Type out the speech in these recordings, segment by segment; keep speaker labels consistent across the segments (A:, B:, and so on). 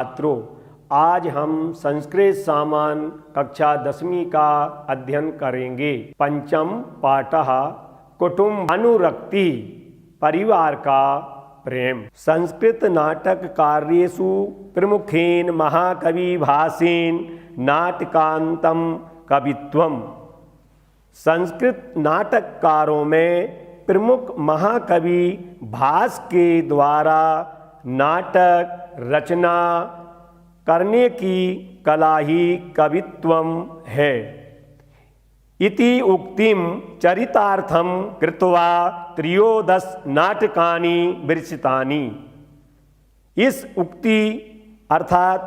A: छात्रों, आज हम संस्कृत सामान्य कक्षा 10वीं का अध्ययन करेंगे। पंचम पाठः कुटुम्बानुरक्ति, परिवार का प्रेम। संस्कृत नाटक कार्येषु प्रमुखेन महाकवि भासेन नाटकांतम कवित्वम। संस्कृत नाटककारों में प्रमुख महाकवि भास के द्वारा नाटक रचना करने की कला ही कवित्वम है। इति उक्तिम चरितार्थम कृत्वा त्रयोदश नाटकानि विरचितानि। इस उक्ति अर्थात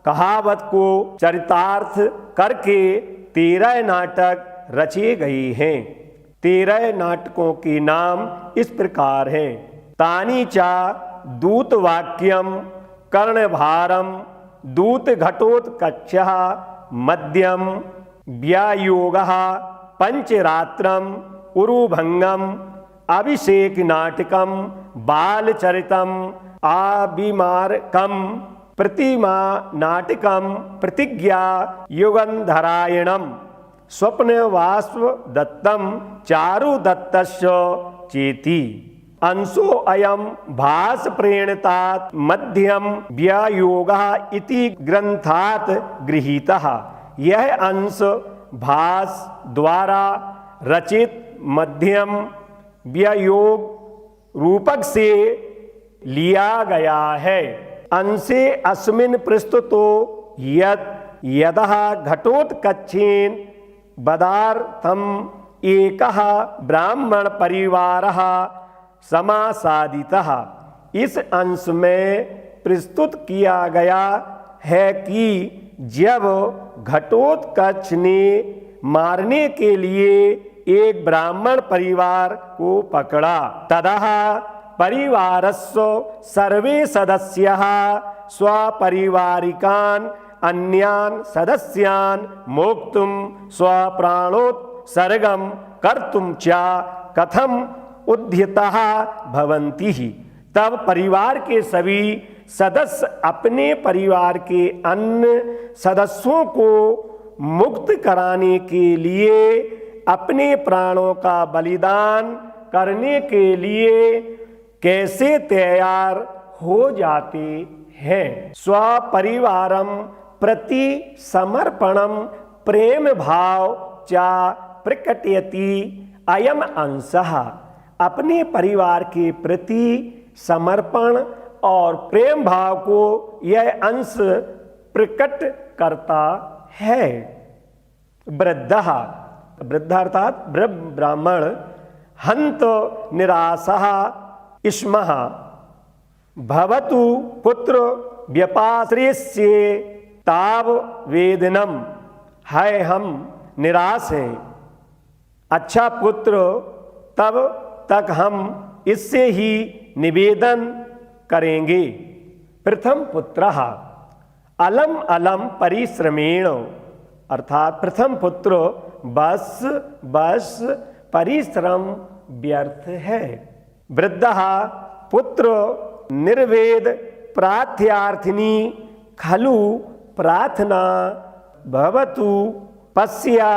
A: कहावत को चरितार्थ करके 13 नाटक रचे गए हैं। 13 नाटकों के नाम इस प्रकार हैं। तानि चा दूतवाक्यम, कर्णभारम, दूत घटोत्कचः, मध्यम, व्यायोगः, पंचरात्रम, उरुभंगम, अभिषेक नाटकम, बालचरितम, आभिमारकम, प्रतिमा नाटकम, प्रतिज्ञा युगंधरायणम, स्वप्नवास्व दत्तम, चारुदत्तस्य चेति। अंशो अयम भास प्रेणितात् मध्यम व्यायोगः इति ग्रंथात् गृहीतः। यह अंश भास द्वारा रचित मध्यम व्यायोग रूपक से लिया गया है। अंशे अस्मिन् प्रस्तुतो यदः घटोत्कचेन वदार्थम एकः ब्राह्मण परिवारः समासादितः। इस अंश में प्रस्तुत किया गया है कि जब घटोत्कच ने मारने के लिए एक ब्राह्मण परिवार को पकड़ा, ततः परिवारस्य सर्वे सदस्याः स्वपरिवारिकान् अन्यान् सदस्यान् मोक्तुं स्वप्राणोत्सर्गं कर्तुं च कथम उद्यतः भवन्ति। तब परिवार के सभी सदस्य अपने परिवार के अन्य सदस्यों को मुक्त कराने के लिए अपने प्राणों का बलिदान करने के लिए कैसे तैयार हो जाते हैं। स्वपरिवारम प्रति समर्पणम प्रेम भाव चा प्रकटयति अयम अंशः। अपने परिवार के प्रति समर्पण और प्रेम भाव को यह अंश प्रकट करता है। वृद्धः, वृद्ध अर्थात ब्राह्मण, हंत निरासः इष्मः भवतु पुत्र व्यपाश्रयस्य ताव वेदनम। है हम निराश हैं, अच्छा पुत्र तब तक हम इससे ही निवेदन करेंगे। प्रथम पुत्रः अलम अलम परिश्रमेण, अर्थात प्रथम पुत्र बस परिश्रम व्यर्थ है। वृद्धः पुत्र निर्वेद प्रार्थ्यार्थिनी खलु प्रार्थना भवतु पश्या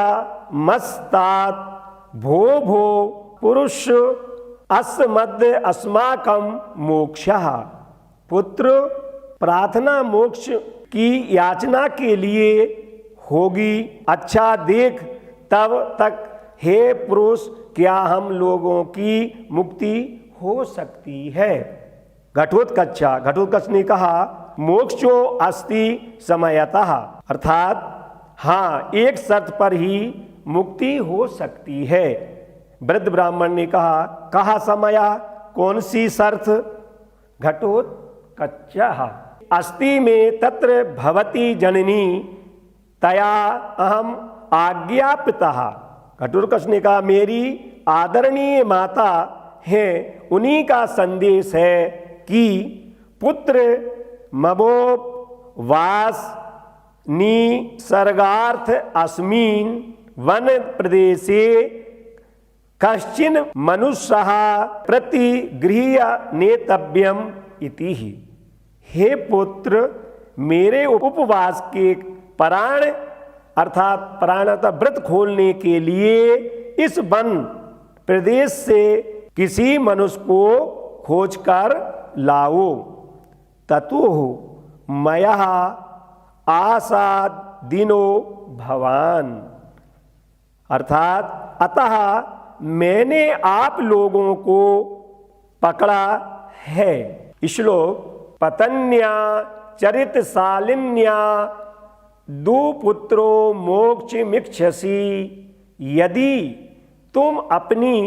A: मस्तात् भो भो पुरुष अस्मद्य अस्माकं मोक्षः। पुत्र प्रार्थना मोक्ष की याचना के लिए होगी, अच्छा देख तब तक हे पुरुष क्या हम लोगों की मुक्ति हो सकती है। घटोत्कच ने कहा मोक्षो अस्ति समयतः, अर्थात हाँ एक शर्त पर ही मुक्ति हो सकती है। वृद्ध ब्राह्मण ने कहा समया, कौन सी शर्त। घटोत्कचः अस्ति में तत्र भवती जननी तया अहम आज्ञापितः। घटोत्कच ने कहा मेरी आदरणीय माता है, उन्हीं का संदेश है कि पुत्र ममो वास निसर्गार्थ अस्मिन् वन प्रदेशे कश्चिन मनुष्यः प्रतिगृह्य नेतव्यम इति ही। हे पुत्र, मेरे उपवास के प्राण अर्थात प्राण अर्थात व्रत खोलने के लिए इस वन प्रदेश से किसी मनुष्य को खोज कर लाओ। ततुः मया आसाद दिनो भवान, अर्थात अतः मैंने आप लोगों को पकड़ा है। श्लोक पतन्या चरितशालिन्या दुपुत्रो मोक्षमिच्छसि, यदि तुम अपनी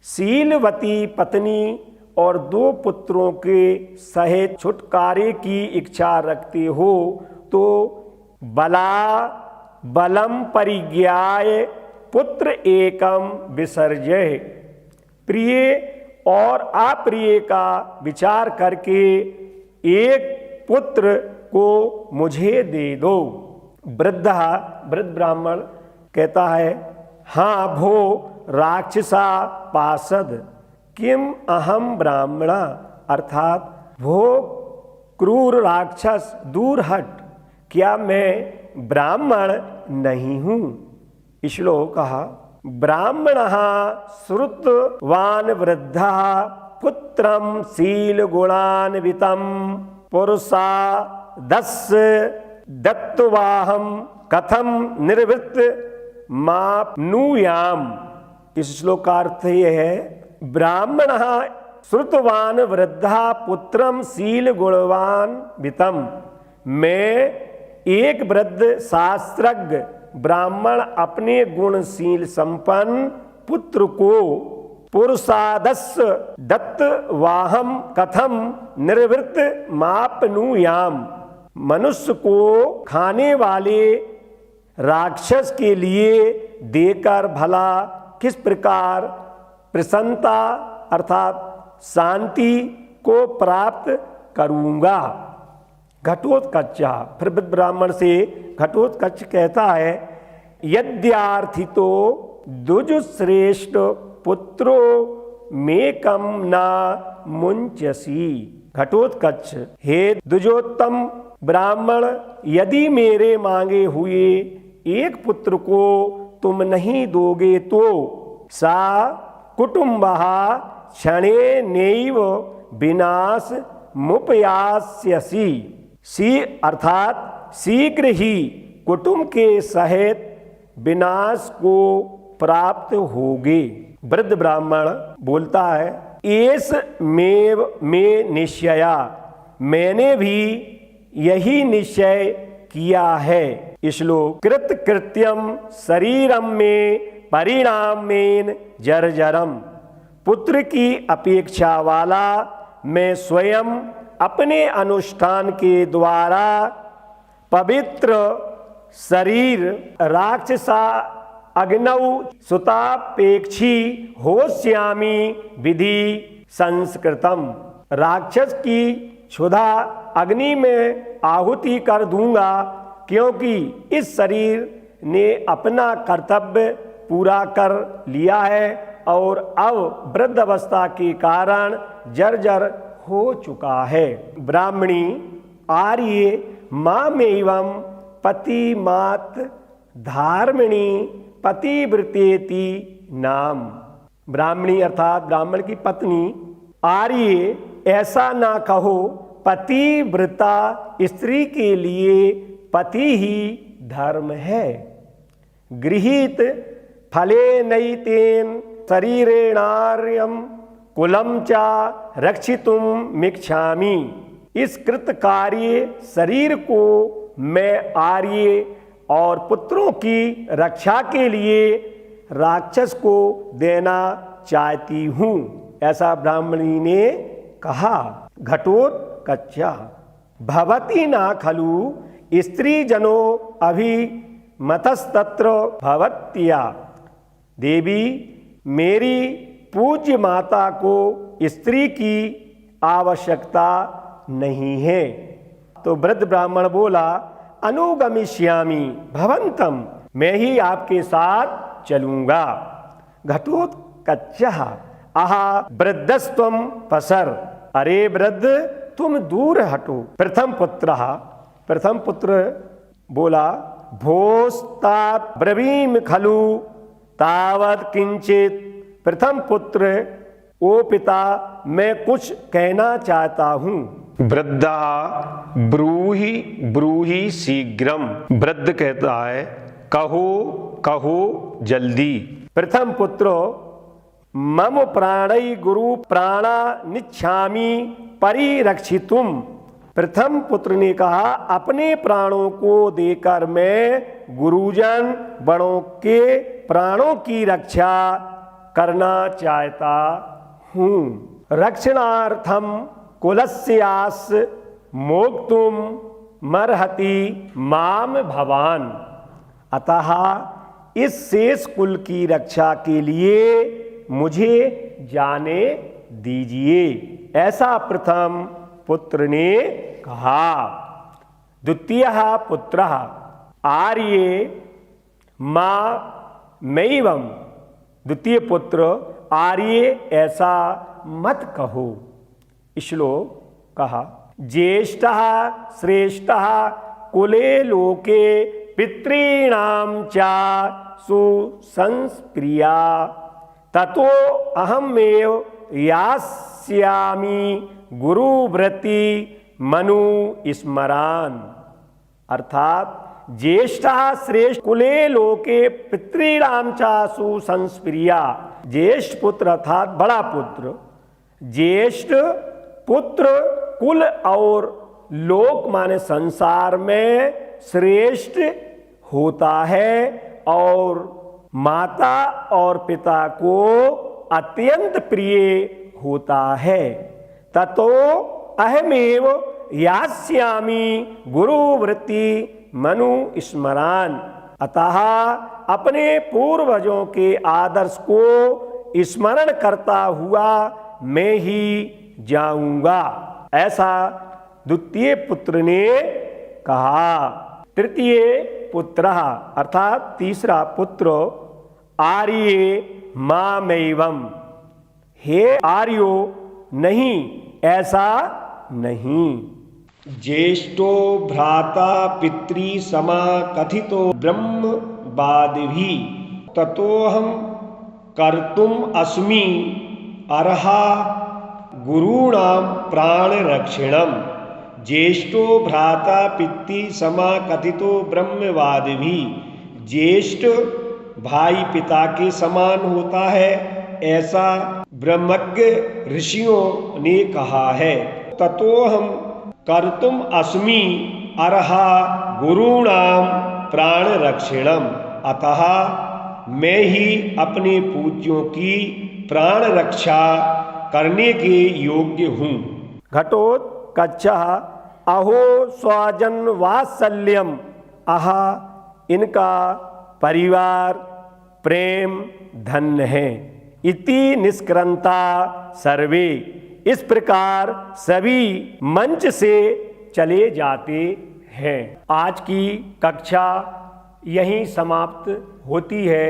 A: शीलवती पत्नी और 2 पुत्रों के सहित छुटकारे की इच्छा रखते हो तो बलम परिज्ञाय पुत्र एकम विसर्जय, प्रिय और अप्रिय का विचार करके एक पुत्र को मुझे दे दो। वृद्ध ब्राह्मण कहता है, हाँ भो राक्षसा पासद किम अहम ब्राह्मणा, अर्थात भो क्रूर राक्षस दूर हट, क्या मैं ब्राह्मण नहीं हूं। श्लोक कहा ब्राह्मणः श्रुतवान् वृद्धः पुत्रं शीलगुणान्वितं पुरुषादस्य दत्त्वाहं कथम निर्वृत्त माप्नुयाम। इस श्लोक का अर्थ यह है, ब्राह्मणः श्रुतवान् वृद्धः पुत्रं शीलगुणवान्वितं, मैं एक वृद्ध शास्त्रज्ञ ब्राह्मण अपने गुणशील संपन्न पुत्र को पुरुषादस्य दत्तवाहम कथम निर्वृत्त मापनुयाम, मनुष्य को खाने वाले राक्षस के लिए देकर भला किस प्रकार प्रसन्नता अर्थात शांति को प्राप्त करूंगा। घटोत्कच, फिर ब्राह्मण से घटोत्कच कहता है, यद्यार्थितो दुजुश्रेष्ठ पुत्रो मेकम ना मुंचसी। घटोत्कच, हे दुजोत्तम ब्राह्मण, यदि मेरे मांगे हुए एक पुत्र को तुम नहीं दोगे तो सा कुटुंबः क्षणे नैव विनाश मुपयास्यसि, अर्थात शीघ्र ही कुटुंब के सहित विनाश को प्राप्त होगे। वृद्ध ब्राह्मण बोलता है, एस मेव में निश्चया, मैंने भी यही निश्चय किया है। श्लोक कृत कृत्यम शरीरम में परिणामेन जर्जरम, पुत्र की अपेक्षा वाला मैं स्वयं अपने अनुष्ठान के द्वारा पवित्र शरीर राक्षसा अग्नौ सुतापेक्षी होश्यामी विधि संस्कृतम, राक्षस की क्षुधा अग्नि में आहुति कर दूंगा, क्योंकि इस शरीर ने अपना कर्तव्य पूरा कर लिया है और अब वृद्ध अवस्था के कारण जर्जर हो चुका है। ब्राह्मणी आर्य मामेवं पति मात धार्मिणी पतिव्रतेति नाम, ब्राह्मणी अर्थात ब्राह्मण की पत्नी आर्य, ऐसा ना कहो, पतिव्रता स्त्री के लिए पति ही धर्म है। गृहीत फले नैतेन शरीरेणार्यम कुलम चा रक्षितुम मिच्छामि, इस कृत कार्य शरीर को मैं आर्य और पुत्रों की रक्षा के लिए राक्षस को देना चाहती हूँ, ऐसा ब्राह्मणी ने कहा। घटोत्कचा भवती ना खलु स्त्री जनो अभिमतस्तत्र भवत्या, देवी मेरी पूज्य माता को स्त्री की आवश्यकता नहीं है। तो वृद्ध ब्राह्मण बोला, अनुगमिष्यामि भवंतम, मैं ही आपके साथ चलूंगा। घटोत्कचः आहा वृद्धस्त्वं पसर, अरे वृद्ध तुम दूर हटो। प्रथम पुत्रः प्रथम पुत्र बोला, भोस्तात ब्रवीम खलु तावत किंचित। प्रथम पुत्र, ओ पिता, मैं कुछ कहना चाहता हूँ। वृद्धा ब्रूहि ब्रूहि शीघ्रम। वृद्ध कहता है, कहो कहो जल्दी। प्रथम पुत्र, मम प्राणै गुरु प्राणा निच्छामि परिरक्षितुम। प्रथम पुत्र ने कहा, अपने प्राणों को देकर मैं गुरुजन बड़ों के प्राणों की रक्षा करना चाहता हूँ। रक्षणार्थम कुलस्यास मोक्तुम मर्हति माम भवान। अतः इस शेष कुल की रक्षा के लिए मुझे जाने दीजिए, ऐसा प्रथम पुत्र ने कहा। द्वितीयः पुत्रः, आर्ये मां मैवम। द्वितीय पुत्र, आर्ये ऐसा मत कहो। श्लोक कहा, ज्येष्ठः श्रेष्ठः कुले लोके पितॄणां च सुसंस्प्रिया ततो अहमेव यास्यामि गुरुव्रति मनु स्मरान। अर्थात ज्येष्ठः श्रेष्ठ कुले लोके पितॄणां च सुसंस्प्रिया। ज्येष्ठ पुत्र अर्थात बड़ा पुत्र, ज्येष्ठ पुत्र कुल और लोक माने संसार में श्रेष्ठ होता है और माता और पिता को अत्यंत प्रिय होता है। ततो अहमेव यास्यामि गुरुव्रति मनु स्मरान। अतः अपने पूर्वजों के आदर्श को स्मरण करता हुआ मैं ही जाऊंगा, ऐसा द्वितीय पुत्र ने कहा। तृतीय पुत्र अर्थात तीसरा पुत्र, आर्ये मामैवम। हे आर्यो, नहीं, ऐसा नहीं। ज्येष्ठो भ्राता पितृ समा कथितो ब्रह्मवादिभिः ततोऽहं कर्तुम अस्मि अर्हा गुरूणां प्राण रक्षणम। ज्येष्ठो भ्राता पितृ समा कथितो ब्रह्मवादिभिः। ज्येष्ठ भाई पिता के समान होता है, ऐसा ब्रह्मज्ञ ऋषियों ने कहा है। ततोऽहं कर्तुम अस्मि अर्हा गुरूणां प्राण रक्षणम। अतः मैं ही अपने पूज्यों की प्राण रक्षा करने के योग्य हूँ। घटोत्कचः अहो स्वजन वात्सल्यम। आहा, इनका परिवार प्रेम धन्य है। इति निष्क्रंता सर्वे। इस प्रकार सभी मंच से चले जाते हैं। आज की कक्षा यहीं समाप्त होती है।